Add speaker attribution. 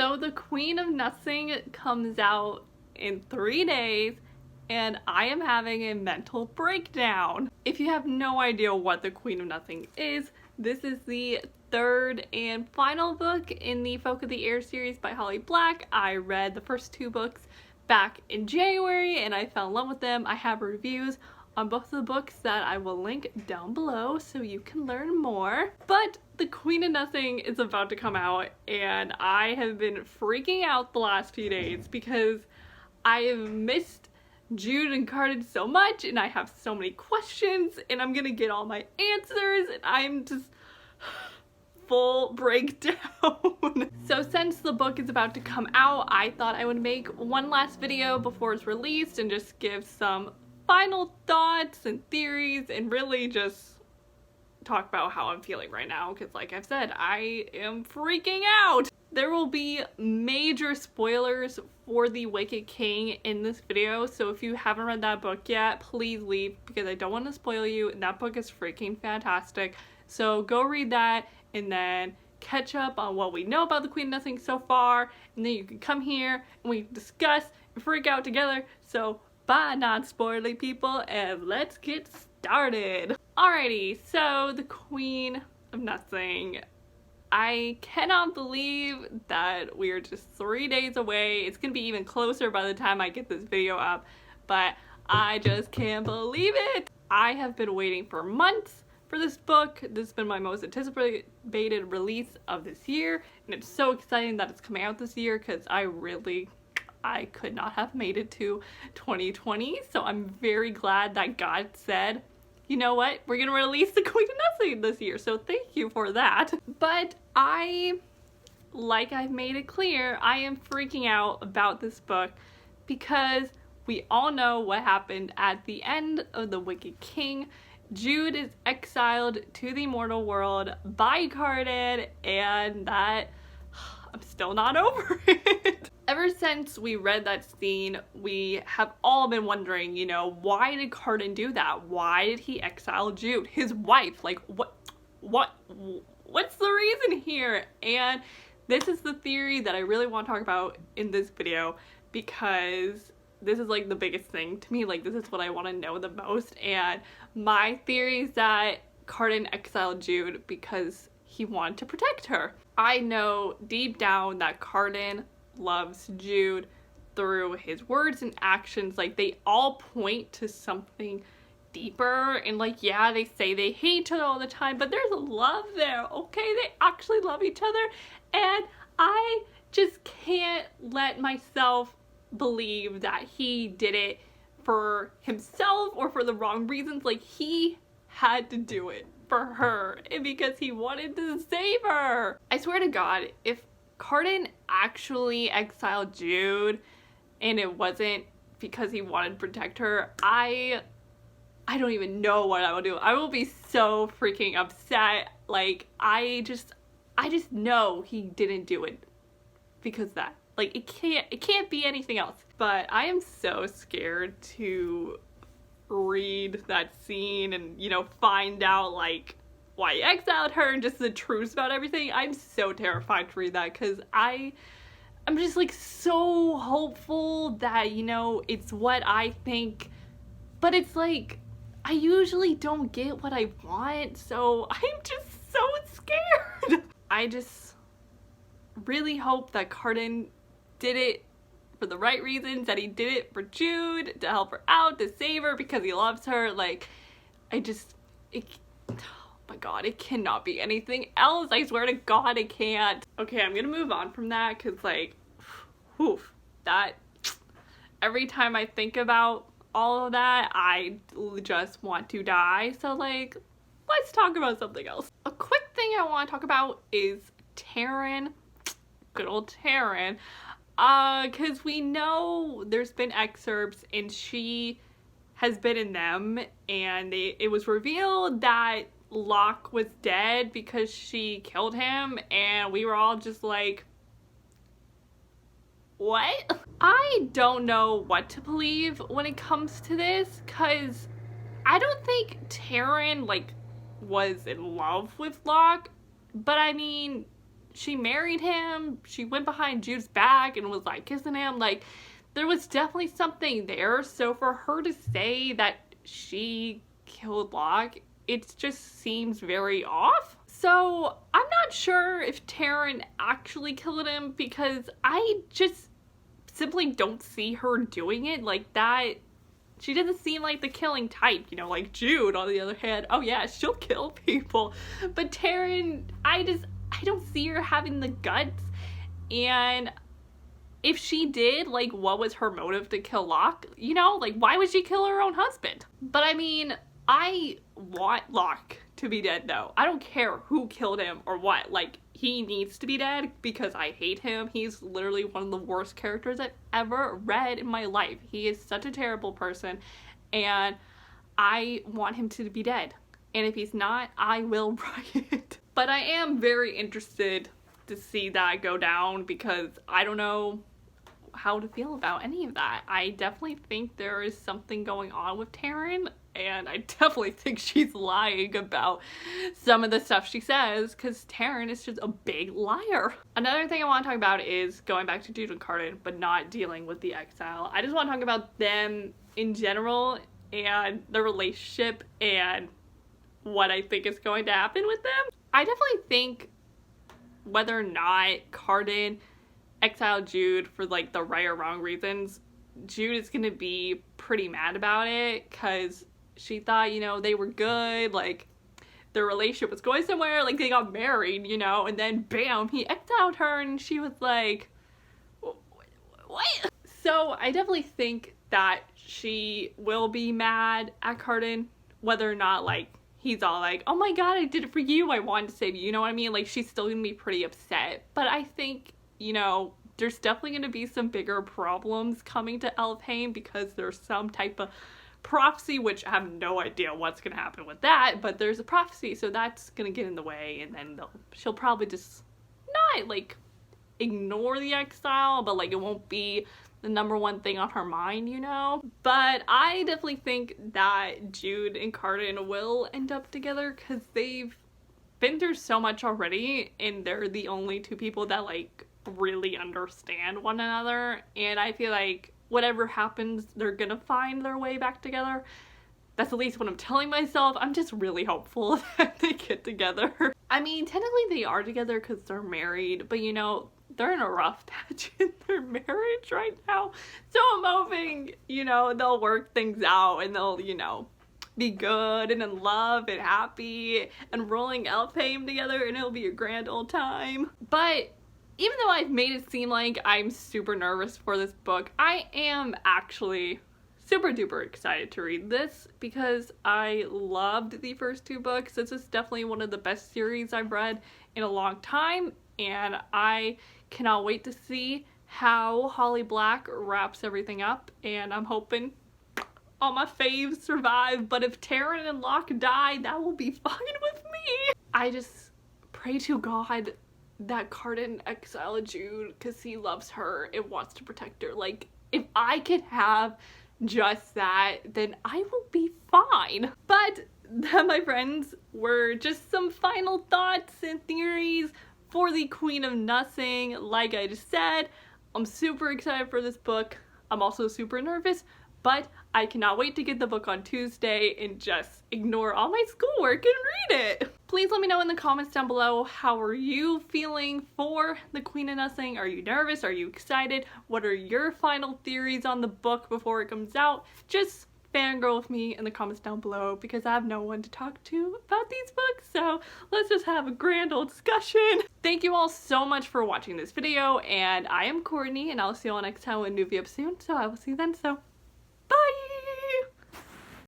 Speaker 1: So the Queen of Nothing comes out in 3 days and I am having a mental breakdown. If you have no idea what the Queen of Nothing is, this is the third and final book in the Folk of the Air series by Holly Black. I read the first 2 books back in January and I fell in love with them. I have reviews on both of the books that I will link down below so you can learn more. But the Queen of Nothing is about to come out and I have been freaking out the last few days because I have missed Jude and Carden so much and I have so many questions and I'm gonna get all my answers and I'm just full breakdown. So since the book is about to come out, I thought I would make one last video before it's released and just give some final thoughts and theories and really just talk about how I'm feeling right now because like I've said, I am freaking out. There will be major spoilers for The Wicked King in this video, so if you haven't read that book yet, please leave because I don't want to spoil you and that book is freaking fantastic. So go read that and then catch up on what we know about the Queen of Nothing so far, and then you can come here and we discuss and freak out together. So bye non-spoilery people and let's get started. Alrighty, so the Queen of Nothing. I cannot believe that we are just 3 days away. It's gonna be even closer by the time I get this video up, but I just can't believe it. I have been waiting for months for this book. This has been my most anticipated release of this year, and it's so exciting that it's coming out this year because I could not have made it to 2020, so I'm very glad that God said, you know what, we're gonna release the Queen of Nothing this year, so thank you for that. But like I've made it clear, I am freaking out about this book because we all know what happened at the end of The Wicked King. Jude is exiled to the mortal world by Carden, and that I'm still not over it. Ever since we read that scene, we have all been wondering, you know, why did Carden do that? Why did he exile Jude, his wife? Like, what's the reason here? And this is the theory that I really want to talk about in this video because this is like the biggest thing to me. Like, this is what I want to know the most. And my theory is that Carden exiled Jude because he wanted to protect her. I know deep down that Carden loves Jude through his words and actions. Like, they all point to something deeper, and like, yeah, they say they hate each other all the time, but there's love there, okay? They actually love each other, and I just can't let myself believe that he did it for himself or for the wrong reasons. Like, he had to do it for her and because he wanted to save her. I swear to God, if Carden actually exiled Jude and it wasn't because he wanted to protect her, I don't even know what I will do. I will be so freaking upset. Like, I just know he didn't do it because of that. Like, it can't be anything else. But I am so scared to read that scene and, you know, find out like why he exiled her and just the truth about everything. I'm so terrified to read that because I'm just like so hopeful that, you know, it's what I think, but it's like I usually don't get what I want, so I'm just so scared. I just really hope that Carden did it for the right reasons, that he did it for Jude, to help her out, to save her because he loves her. Like, oh my God, it cannot be anything else. I swear to God, it can't. Okay, I'm gonna move on from that because like, whew, that, every time I think about all of that, I just want to die. So like, let's talk about something else. A quick thing I want to talk about is Taryn, good old Taryn. Because we know there's been excerpts and she has been in them, and it was revealed that Locke was dead because she killed him, and we were all just like, what? I don't know what to believe when it comes to this, because I don't think Taryn, like, was in love with Locke, but I mean, she married him, she went behind Jude's back and was like kissing him. Like, there was definitely something there. So for her to say that she killed Locke, it just seems very off. So I'm not sure if Taryn actually killed him, because I just simply don't see her doing it like that. She doesn't seem like the killing type, you know, like Jude on the other hand. Oh yeah, she'll kill people. But Taryn, I don't see her having the guts. And if she did, like, what was her motive to kill Locke? You know, like, why would she kill her own husband? But I mean, I want Locke to be dead though. I don't care who killed him or what. Like, he needs to be dead because I hate him. He's literally one of the worst characters I've ever read in my life. He is such a terrible person, and I want him to be dead. And if he's not, I will riot. But I am very interested to see that go down, because I don't know how to feel about any of that. I definitely think there is something going on with Taryn, and I definitely think she's lying about some of the stuff she says, because Taryn is just a big liar. Another thing I want to talk about is going back to Jude and Carden, but not dealing with the exile. I just want to talk about them in general and the relationship and what I think is going to happen with them. I definitely think whether or not Carden exiled Jude for like the right or wrong reasons, Jude is gonna be pretty mad about it, because she thought, you know, they were good, like their relationship was going somewhere, like they got married, you know, and then bam, he exiled her, and she was like, what? So I definitely think that she will be mad at Carden, whether or not like he's all like, oh my god, I did it for you, I wanted to save you, you know what I mean? Like, she's still gonna be pretty upset. But I think, you know, there's definitely gonna be some bigger problems coming to Elfhame, because there's some type of prophecy, which I have no idea what's gonna happen with that, but there's a prophecy, so that's gonna get in the way, and then she'll probably just not like ignore the exile, but like it won't be the number one thing on her mind, you know? But I definitely think that Jude and Carden will end up together, because they've been through so much already, and they're the only two people that like really understand one another, and I feel like whatever happens, they're gonna find their way back together. That's at least what I'm telling myself. I'm just really hopeful that they get together. I mean, technically they are together because they're married, but you know, they're in a rough patch in their marriage right now. So I'm hoping, you know, they'll work things out, and they'll, you know, be good and in love and happy and rolling Elfhame together, and it'll be a grand old time. But even though I've made it seem like I'm super nervous for this book, I am actually super duper excited to read this, because I loved the first two books. This is definitely one of the best series I've read in a long time, and I cannot wait to see how Holly Black wraps everything up, and I'm hoping all my faves survive. But if Taryn and Locke die, that will be fine with me. I just pray to God that Carden exile Jude, because he loves her and wants to protect her. Like, if I could have just that, then I will be fine. But that, my friends, were just some final thoughts and theories for the Queen of Nothing. Like I just said, I'm super excited for this book. I'm also super nervous, but I cannot wait to get the book on Tuesday and just ignore all my schoolwork and read it. Please let me know in the comments down below, how are you feeling for the Queen of Nothing? Are you nervous? Are you excited? What are your final theories on the book before it comes out? Just fangirl with me in the comments down below, because I have no one to talk to about these books, so let's just have a grand old discussion. Thank you all so much for watching this video, and I am Courtney, and I'll see you all next time with a new video soon, so I will see you then. So